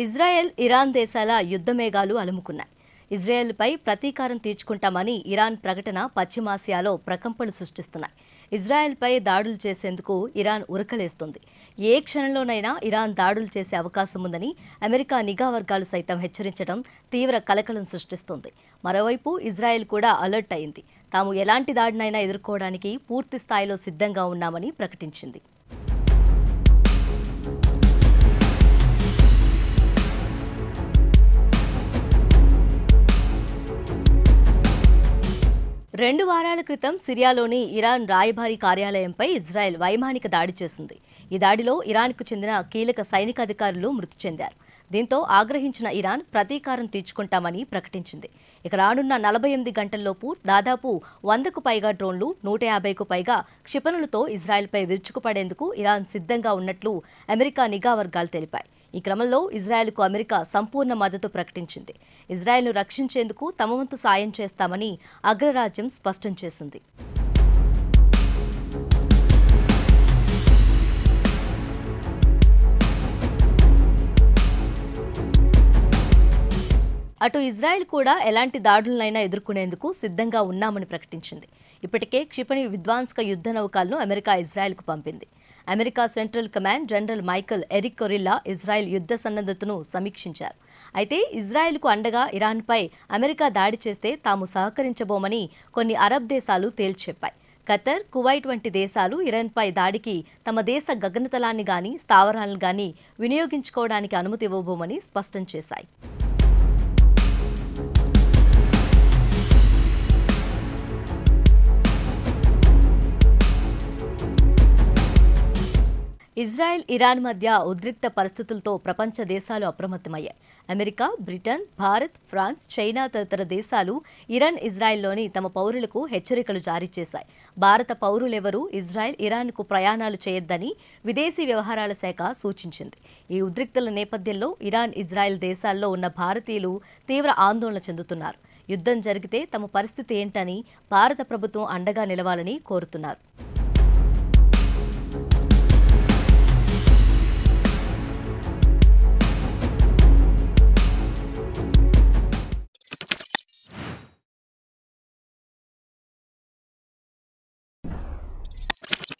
Israel, Iran దేశాల యుద్ధమేఘాలు అలుముకున్నాయి. ఇజ్రాయెల్పై ప్రతీకారం తీర్చుకుంటామని Iran ప్రకటన పశ్చిమాసియాలో ప్రకంపనలు సృష్టిస్తున్నాయి. ఇజ్రాయెల్పై దాడులు చేసేందుకు ఇరాన్ ఉరకలేస్తుంది. ఏ క్షణంలోనైనా ఇరాన్ దాడులు చేసే అవకాశం ఉందని అమెరికా నిఘా వర్గాలు సైతం హెచ్చరించడం తీవ్ర కలకలం సృష్టిస్తోంది. మరోవైపు ఇజ్రాయెల్ కూడా అలర్ట్ అయింది. తాము ఎలాంటి దాడినైనా ఎదుర్కోవడానికి పూర్తి స్థాయిలో సిద్ధంగా ఉన్నామని ప్రకటించింది. రెండు వారాల క్రితం సిరియాలోని ఇరాన్ రాయబారి కార్యాలయంపై ఇజ్రాయెల్ వైమానిక దాడి చేసింది. ఈ దాడిలో ఇరాన్కు చెందిన కీలక సైనిక అధికారులు మృతి చెందారు. దీంతో ఆగ్రహించిన ఇరాన్ ప్రతీకారం తీర్చుకుంటామని ప్రకటించింది. ఇక రానున్న 48 గంటల్లోపు దాదాపు 100కు పైగా డ్రోన్లు, 150కు పైగా క్షిపణులతో ఇజ్రాయెల్పై విరుచుకుపడేందుకు ఇరాన్ సిద్ధంగా ఉన్నట్లు అమెరికా నిఘా వర్గాలు తెలిపాయి. ఈ క్రమంలో ఇజ్రాయెల్కు అమెరికా సంపూర్ణ మద్దతు ప్రకటించింది. ఇజ్రాయెల్ను రక్షించేందుకు తమ వంతు సాయం చేస్తామని అగ్రరాజ్యం స్పష్టం చేసింది. అటు ఇజ్రాయెల్ కూడా ఎలాంటి దాడులనైనా ఎదుర్కొనేందుకు సిద్ధంగా ఉన్నామని ప్రకటించింది. ఇప్పటికే క్షిపణి విధ్వంసక యుద్ధ నౌకలను అమెరికా ఇజ్రాయెల్కు పంపింది. America Central Command General Michael Erik Kurilla Israel యుద్ధ సన్నద్ధతను సమీక్షించారు. అయితే ఇజ్రాయెల్కు అండగా ఇరాన్పై అమెరికా దాడి చేస్తే తాము సహకరించబోమని కొన్ని అరబ్ దేశాలు తేల్చెప్పాయి. ఖతర్, కువైట్ వంటి దేశాలు ఇరాన్పై దాడికి తమ దేశ గగనతలాన్ని గానీ స్థావరాలను గానీ వినియోగించుకోవడానికి అనుమతి ఇవ్వబోమని స్పష్టం చేశాయి. ఇజ్రాయెల్, ఇరాన్ మధ్య ఉద్రిక్త పరిస్థితులతో ప్రపంచ దేశాలు అప్రమత్తమయ్యాయి. America, Britain, Bharat, France, China తదితర దేశాలు ఇరాన్, ఇజ్రాయెల్లోని తమ పౌరులకు హెచ్చరికలు జారీ చేశాయి. భారత పౌరులెవరూ ఇజ్రాయెల్, ఇరాన్కు ప్రయాణాలు చేయొద్దని విదేశీ వ్యవహారాల శాఖ సూచించింది. ఈ ఉద్రిక్తల నేపథ్యంలో ఇరాన్, ఇజ్రాయెల్ దేశాల్లో ఉన్న భారతీయులు తీవ్ర ఆందోళన చెందుతున్నారు. యుద్ధం జరిగితే తమ పరిస్థితి ఏంటని భారత ప్రభుత్వం అండగా నిలవాలని కోరుతున్నారు.